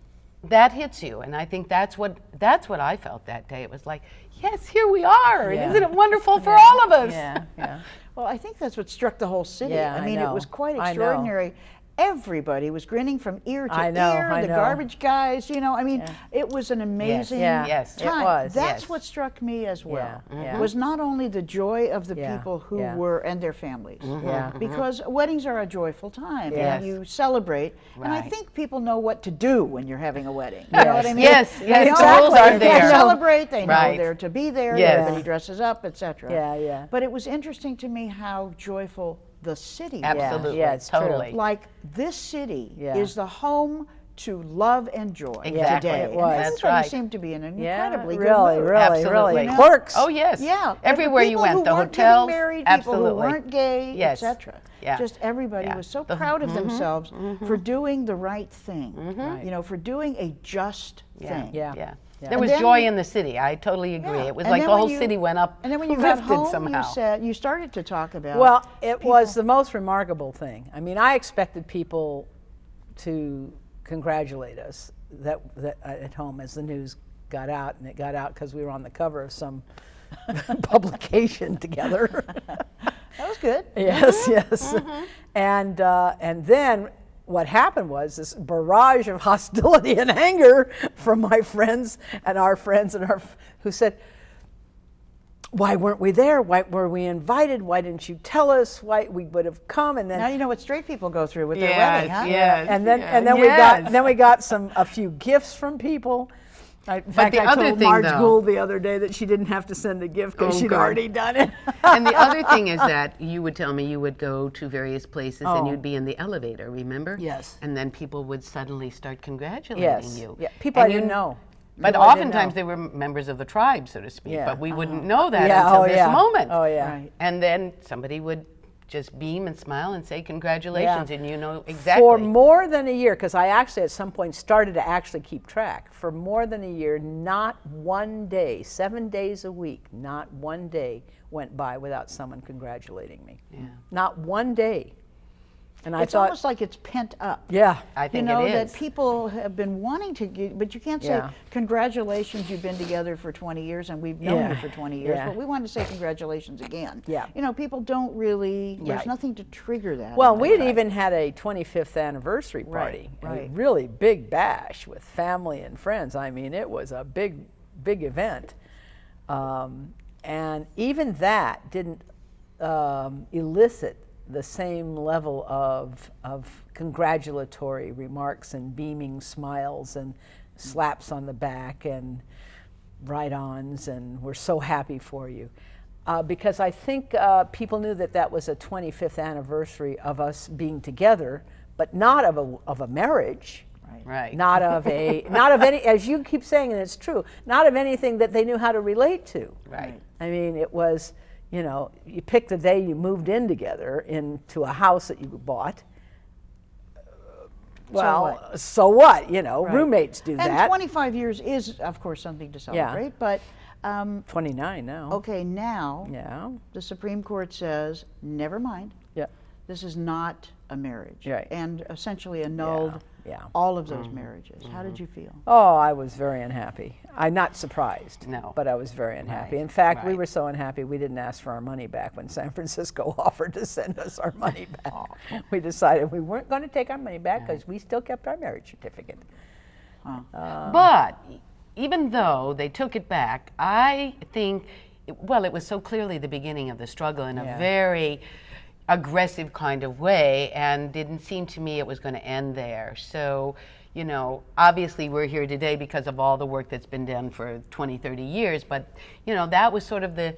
That hits you, and I think that's what I felt that day. It was like, yes, here we are, Yeah. and isn't it wonderful for all of us? Yeah. Well, I think that's what struck the whole city. Yeah, I mean, I it know. was quite I know. extraordinary. Everybody was grinning from ear to I know, ear. I The know. garbage guys, you know. I mean, it was an amazing Yeah, yes, it time. was, That's yes. what struck me as well. Yeah, Was not only the joy of the Yeah, people who yeah. were and their families. Yeah. Because weddings are a joyful time, Yes. and you celebrate. And I Right. think people know what to do when you're having a wedding. You know what I mean? Yes, They yes, know the rules are They there. celebrate. They know Right. they're to be there. Yes. Everybody dresses up, etc. Yeah. But it was interesting to me how joyful the city was. Absolutely, Yeah, it's true. totally. Like this city Yeah. is the home to love and joy Exactly. today. It And was. That's everybody right. seemed to be in an Yeah, incredibly really, good mood. really, Absolutely. really. You know? Clerks. Oh yes. Yeah. Everywhere you People went, who the weren't getting hotels. married, Absolutely. people who weren't gay, Yes. etc. Yeah. Just everybody Yeah. was so The- proud of themselves for doing the right thing. Right. You know, for doing a just thing. Yeah. Yeah. Yeah. There And was then joy we- in the city. I totally agree. Yeah. It was And like then the when whole you- city went up, And then when you got lifted home, somehow. you started to talk about. Well, it was the most remarkable thing. I mean, I expected people to congratulate us that at home as the news got out, and it got out because we were on the cover of some publication together. That was good. Yes, yes. And then what happened was this barrage of hostility and anger from my friends and our friends who said, "Why weren't we there? Why were we invited? Why didn't you tell us? Why we would have come?" And then Now you know what straight people go through with their Yes, wedding, huh? yes. and then Yes. we got a few gifts from people. In fact, the I other told thing, Marge though- Gould the other day that she didn't have to send a gift because Oh, she'd good. already done it. And the other thing is that you would tell me you would go to various places and Oh. you'd be in the elevator, remember? Yes. And then people would suddenly start congratulating Yes. you. Yeah. People And I didn't know. But People I didn't oftentimes know. they were members of the tribe, so to speak. Yeah. But we wouldn't know that Yeah, until oh, this yeah. moment. Oh, yeah. Right. And then somebody would just beam and smile and say congratulations, and you know exactly. For more than a year, because I actually at some point started to actually keep track. For more than a year, not one day, 7 days a week, not one day went by without someone congratulating me. Yeah. Not one day. And I It's thought, almost like it's pent up. yeah, I You think know, it is. that people have been wanting to get, but you can't say, Yeah. congratulations, you've been together for 20 years and we've known Yeah. you for 20 years, Yeah. but we want to say congratulations again. Yeah. You know, people don't really, there's Right. nothing to trigger that. Well, in we their had life. even had a 25th anniversary party, right. a really big bash with family and friends. I mean, it was a big, big event. And even that didn't elicit the same level of congratulatory remarks and beaming smiles and slaps on the back and ride-ons and we're so happy for you. Because I think people knew that that was a 25th anniversary of us being together, but not of a marriage. Right. Not of any, as you keep saying, and it's true, not of anything that they knew how to relate to. Right. I mean, it was, you know, you pick the day you moved in together into a house that you bought. Well, so what? You know, Right. roommates do And that. 25 years is, of course, something to celebrate. But 29 now. okay, now Yeah. the Supreme Court says, never mind. Yeah. This is not a marriage, Right. and essentially annulled Yeah. all of those marriages. How did you feel? Oh, I was very unhappy. I'm not surprised. No. But I was very unhappy. Right, In fact, we right. were so unhappy we didn't ask for our money back when San Francisco offered to send us our money back. We decided we weren't going to take our money back because we still kept our marriage certificate. But even though they took it back, I think, well, it was so clearly the beginning of the struggle in a Yeah. very aggressive kind of way, and didn't seem to me it was going to end there. So, you know, obviously we're here today because of all the work that's been done for 20, 30 years, but, you know, that was sort of the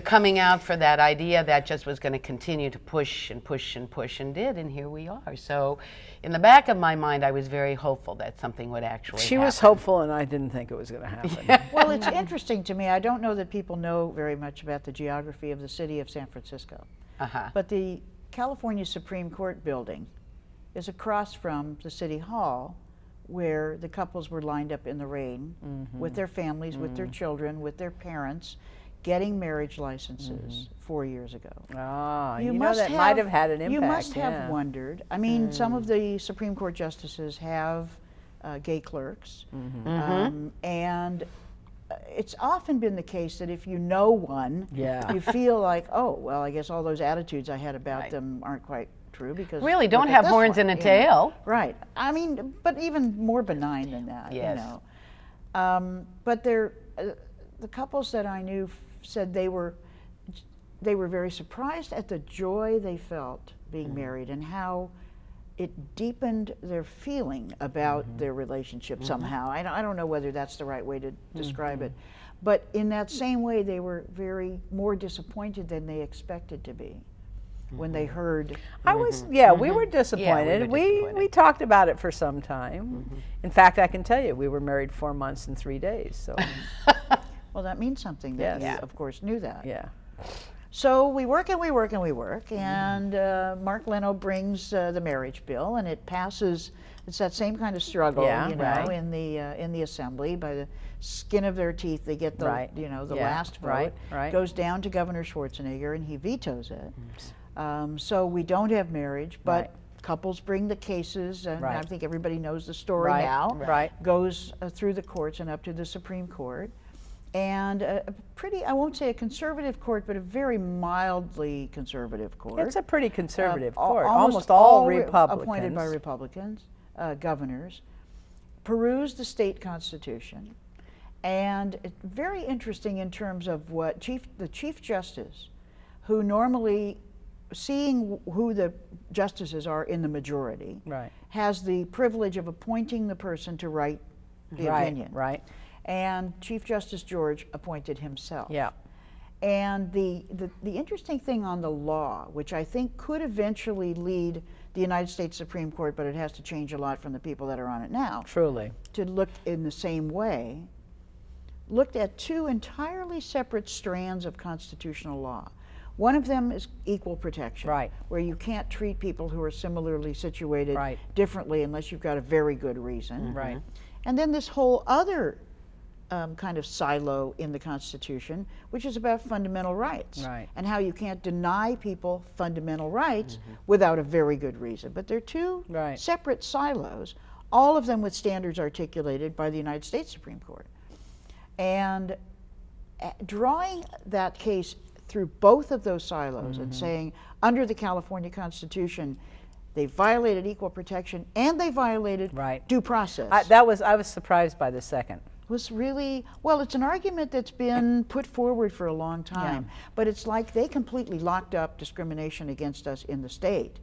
coming out for that idea that just was going to continue to push and push and push, and did, and here we are. So in the back of my mind, I was very hopeful that something would actually She happen. was hopeful, and I didn't think it was going to happen. Well, it's interesting to me. I don't know that people know very much about the geography of the city of San Francisco. But the California Supreme Court building is across from the City Hall, where the couples were lined up in the rain with their families, with their children, with their parents, getting marriage licenses 4 years ago. Ah, you know, that might have had an impact. You must have yeah. wondered. I mean, some of the Supreme Court justices have gay clerks, and it's often been the case that if you know one, Yeah. you feel like, oh, well, I guess all those attitudes I had about Right. them aren't quite true, because Really, look don't at have this horns one, and a you know. tail. Right. I mean, but even more benign than that, Yes. you know. But the couples that I knew said they were very surprised at the joy they felt being married, and how it deepened their feeling about their relationship somehow. I don't know whether that's the right way to describe it, but in that same way, they were more disappointed than they expected to be when they heard. I was, yeah, we were disappointed. were disappointed. We talked about it for some time. In fact, I can tell you, we were married 4 months and 3 days. So, Well, that means something. That Yes. you, of course, knew that. yeah. So we work and we work and we work, and Mark Leno brings the marriage bill, and it passes. It's that same kind of struggle, Yeah, you know, right. in the assembly. By the skin of their teeth, they get the Right. you know, the Yeah, last vote. right, right. Goes down to Governor Schwarzenegger, and he vetoes it. So we don't have marriage, but Right. couples bring the cases, and I Right. think everybody knows the story Right, now. right. Goes through the courts and up to the Supreme Court. And a pretty, I won't say a conservative court, but a very mildly conservative court. It's a pretty conservative Al- court. almost Almost all re- Republicans. appointed by Republicans, governors, peruse the state constitution, and it's very interesting in terms of what the Chief Justice, who normally, seeing who the justices are in the majority, Right. has the privilege of appointing the person to write the Right, opinion. right. And Chief Justice George appointed himself. Yeah. And the interesting thing on the law, which I think could eventually lead the United States Supreme Court, but it has to change a lot from the people that are on it now, Truly. to look in the same way, looked at two entirely separate strands of constitutional law. One of them is equal protection, Right. where you can't treat people who are similarly situated Right. differently unless you've got a very good reason. Right. And then this whole other kind of silo in the Constitution, which is about fundamental rights, Right. and how you can't deny people fundamental rights without a very good reason. But they're two Right. separate silos, all of them with standards articulated by the United States Supreme Court. And drawing that case through both of those silos and saying, under the California Constitution, they violated equal protection and they violated Right. due process. I was surprised by the second. Was really, well, it's an argument that's been put forward for a long time, but it's like they completely locked up discrimination against us in the state.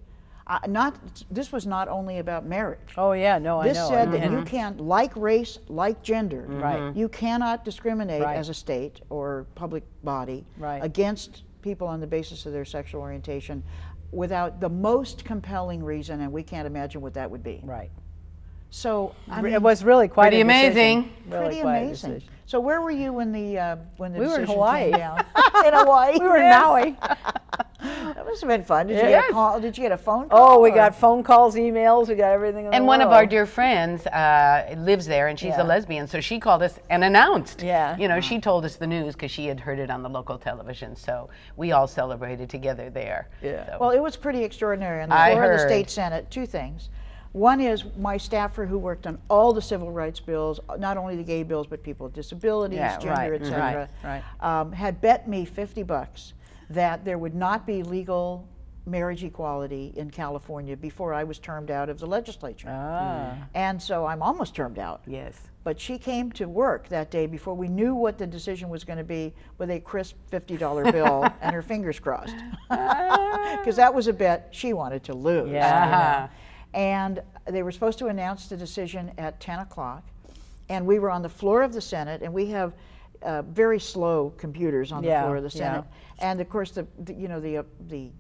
This was not only about marriage. Oh yeah, no, This I know. said that you can't, like race, like gender, Right. you cannot discriminate Right. as a state or public body Right. against people on the basis of their sexual orientation without the most compelling reason, and we can't imagine what that would be. Right. So I mean, It was really quite Pretty a decision. amazing. Really pretty quite a amazing. decision. So where were you when the We were in decision Hawaii. came down? In Hawaii. We were in Yes. Maui. That must have been fun. Did you get Yes. a call? Did you get a phone call? Oh, we or- got phone calls, emails, we got everything in the And one of world. our dear friends lives there, and she's Yeah. a lesbian, so she called us and announced. Yeah. You know, she told us the news because she had heard it on the local television, so we all celebrated together there. Yeah. So- Well, it was pretty extraordinary. On the I floor of the heard. state Senate, two things. One is my staffer who worked on all the civil rights bills, not only the gay bills, but people with disabilities, Yeah, gender, right, et cetera, right. had bet me $50 that there would not be legal marriage equality in California before I was termed out of the legislature. Ah. And so I'm almost termed out. yes. But she came to work that day before we knew what the decision was going to be with a crisp $50 bill and her fingers crossed. Because that was a bet she wanted to lose. Yeah. And they were supposed to announce the decision at 10 o'clock. And we were on the floor of the Senate, and we have very slow computers on the Yeah, floor of the yeah. Senate. And of course, the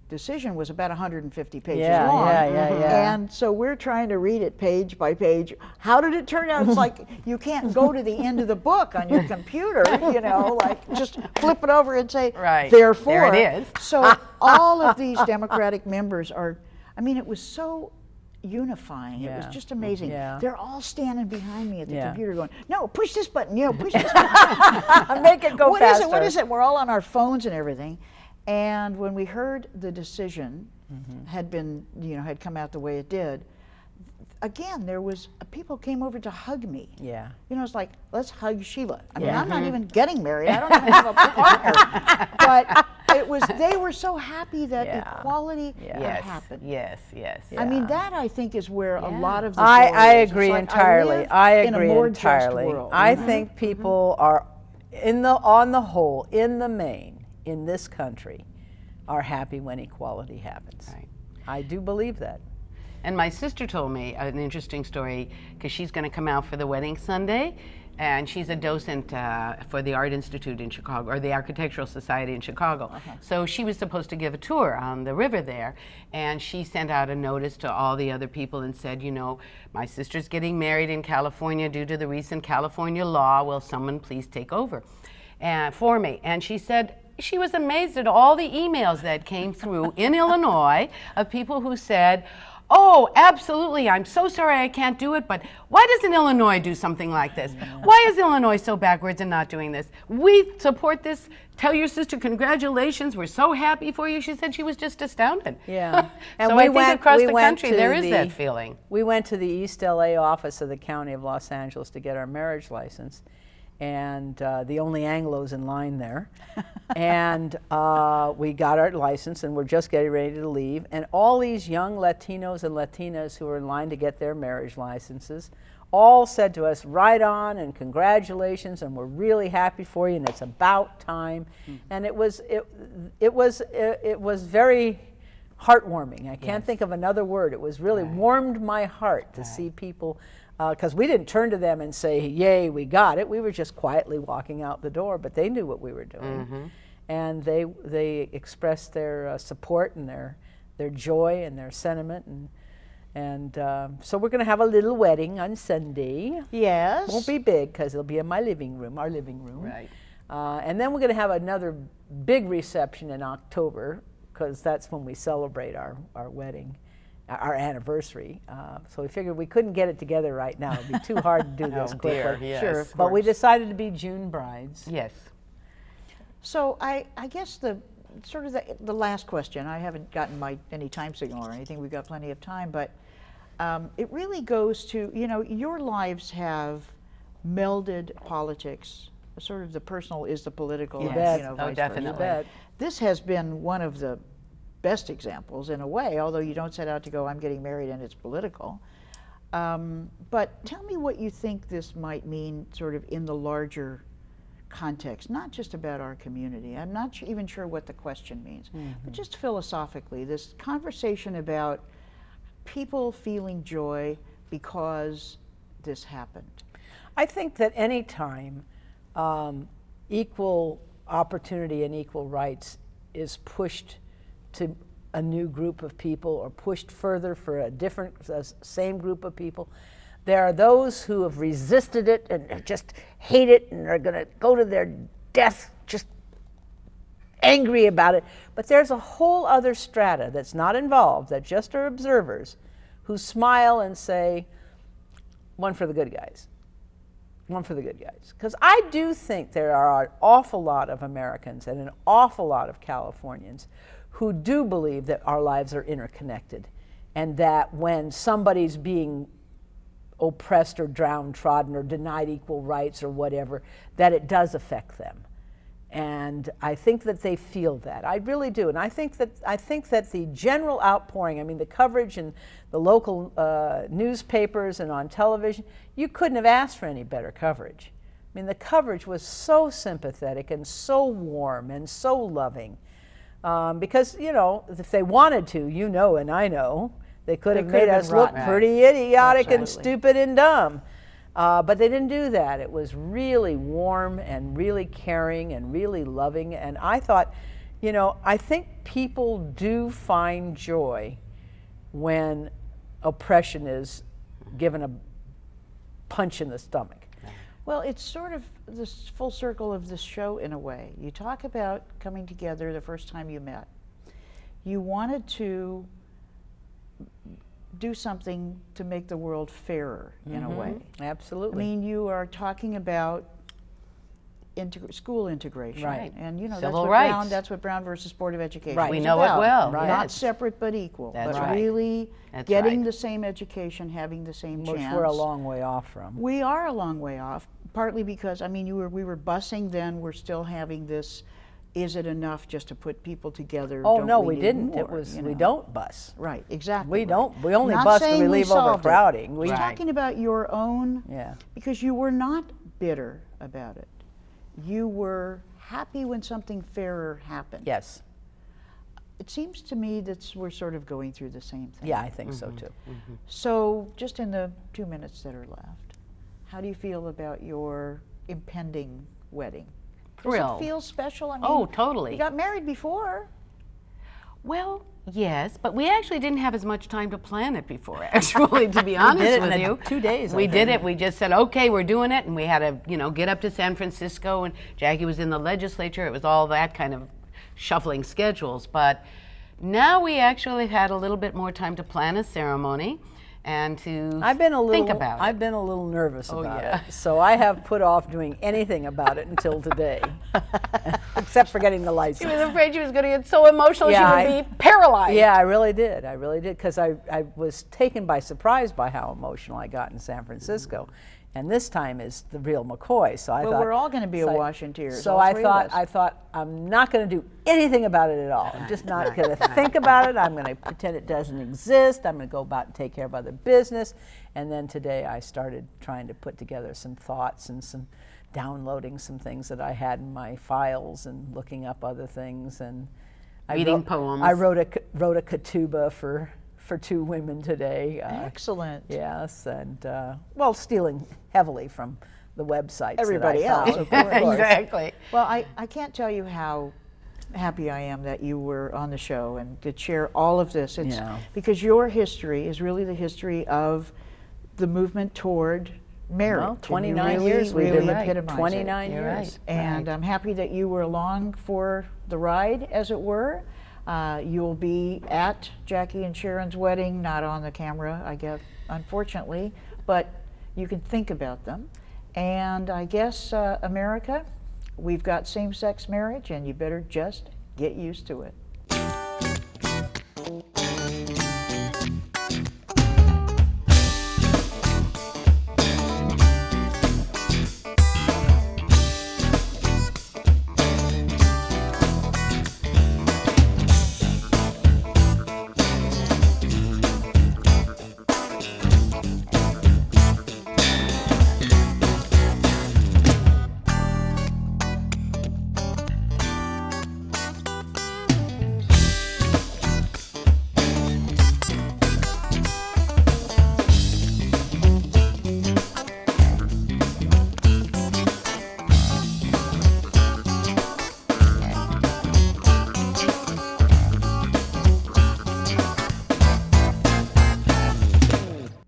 decision was about 150 pages Yeah, long. yeah. And so we're trying to read it page by page. How did it turn out? It's like you can't go to the end of the book on your computer, you know, like just flip it over and say, Right. therefore. There it is. So all of these Democratic members are, I mean, it was so unifying. It was Yeah. just amazing. Yeah. They're all standing behind me at the Yeah. computer going, no, push this button, push this button. Make it go What is faster. it? What is it? We're all on our phones and everything. And when we heard the decision had been, had come out the way it did, again, there was people came over to hug me. Yeah. It's like, let's hug Sheila. I mean, Yeah. I'm not even getting married. I don't even have a partner. But they were so happy that Yeah. equality Yeah. had Yes. happened. Yes. Yes. I mean, Yeah. that I think is where a lot of the I joy is. It's agree like entirely. live I in a agree more entirely. just world. I think people are, on the whole, in the main, in this country, are happy when equality happens. Right. I do believe that. And my sister told me an interesting story because she's going to come out for the wedding Sunday, and she's a docent for the Art Institute in Chicago, or the Architectural Society in Chicago. So she was supposed to give a tour on the river there, and she sent out a notice to all the other people and said, my sister's getting married in California due to the recent California law. Will someone please take over for me? And she said, she was amazed at all the emails that came through in Illinois of people who said, oh, absolutely, I'm so sorry I can't do it, but why doesn't Illinois do something like this? Why is Illinois so backwards in not doing this? We support this. Tell your sister congratulations, we're so happy for you. She said she was just astounded. Yeah. And so I think across the country there is that feeling. We went to the East LA office of the County of Los Angeles to get our marriage license, and the only Anglos in line there. And we got our license, and we're just getting ready to leave. And all these young Latinos and Latinas who were in line to get their marriage licenses all said to us, right on, and congratulations, and we're really happy for you, and it's about time. And it was very heartwarming. I can't think of another word. It was really warmed my heart to see people, because we didn't turn to them and say, yay, we got it. We were just quietly walking out the door, but they knew what we were doing. And they expressed their support and their joy and their sentiment. And so we're going to have a little wedding on Sunday. Yes. Won't be big because it'll be in my living room, our living room. Right. And then we're going to have another big reception in October, because that's when we celebrate our wedding, our anniversary. So we figured we couldn't get it together right now. It'd be too hard to do this quickly. Dear, yes, Sure. of But we course. decided to be June brides. Yes. So I guess the last question, I haven't gotten any time signal or anything, we've got plenty of time, but it really goes to, your lives have melded politics, sort of the personal is the political, Yes. and, Oh, vice versa. definitely. You bet. This has been one of the best examples in a way, although you don't set out to go, I'm getting married and it's political. But tell me what you think this might mean sort of in the larger context, not just about our community. I'm not even sure what the question means, but just philosophically, this conversation about people feeling joy because this happened. I think that any time equal opportunity and equal rights is pushed to a new group of people or pushed further for a different, same group of people, There are those who have resisted it and just hate it and are going to go to their death just angry about it. But there's a whole other strata that's not involved, that just are observers, who smile and say, one for the good guys. One for the good guys. Because I do think there are an awful lot of Americans and an awful lot of Californians who do believe that our lives are interconnected, and that when somebody's being oppressed or downtrodden or denied equal rights or whatever, that it does affect them. And I think that they feel that. I really do. And I think that the general outpouring, I mean, the coverage in the local newspapers and on television, you couldn't have asked for any better coverage. I mean, the coverage was so sympathetic and so warm and so loving. Because, you know, if they wanted to, you know and I know, they could have made us look pretty idiotic and stupid and dumb. But they didn't do that. It was really warm and really caring and really loving. And I thought, you know, I think people do find joy when oppression is given a punch in the stomach. Well, it's sort of this full circle of this show in a way. You talk about coming together the first time you met. You wanted to do something to make the world fairer in a way. Absolutely. I mean, you are talking about school integration. Right. And you know, Civil rights. That's what Brown versus Board of Education Right. We is know it about. well. Right. Not Yes. separate but equal. That's but right. really That's getting right. the same education, having the same Which chance. we're a long way off from. We are a long way off, partly because, I mean, we were busing then, we're still having this, is it enough just to put people together? Oh, Don't we need didn't. more, It was, you we know? don't bus. Right, exactly. We right. don't. We only Not bus to saying we relieve solved it. overcrowding. We're talking about your own, Yeah. because you were not bitter about it. You were happy when something fairer happened. Yes. It seems to me that we're sort of going through the same thing. Yeah, I think so too. So, just in the 2 minutes that are left, how do you feel about your impending wedding? Thrilled. Does it feel special? I mean, Oh, totally. You got married before. Well, yes, but we actually didn't have as much time to plan it before, actually, to be honest did it with in you. 2 days, I We did think. it. We just said, okay, we're doing it, and we had to, you know, get up to San Francisco, and Jackie was in the legislature. It was all that kind of shuffling schedules. But now we actually had a little bit more time to plan a ceremony and to think about it. I've been a little nervous about yeah. it, so I have put off doing anything about it until today, except for getting the license. She was afraid she was going to get so emotional Yeah, she would be paralyzed. Yeah, I really did, because I was taken by surprise by how emotional I got in San Francisco. And this time is the real McCoy, so I Well, thought we're all going to be awash in tears. So all I three of us. thought I'm not going to do anything about it at all. I'm just not going to think about it. I'm going to pretend it doesn't exist. I'm going to go about and take care of other business. And then today I started trying to put together some thoughts and some downloading some things that I had in my files and looking up other things. And Reading poems. I wrote a ketubah for 2 women today. Excellent. Yes, and well, stealing heavily from the websites. Everybody that I else, found. of course. Exactly. Well, I can't tell you how happy I am that you were on the show and could share all of this. It's Yeah. because your history is really the history of the movement toward marriage. Well, and you 29 really, years we've really been epitomize it. 29 You're years. right. And I'm happy that you were along for the ride, as it were. You'll be at Jackie and Sharon's wedding, not on the camera, I guess, unfortunately, but you can think about them. And I guess, America, we've got same-sex marriage, and you better just get used to it.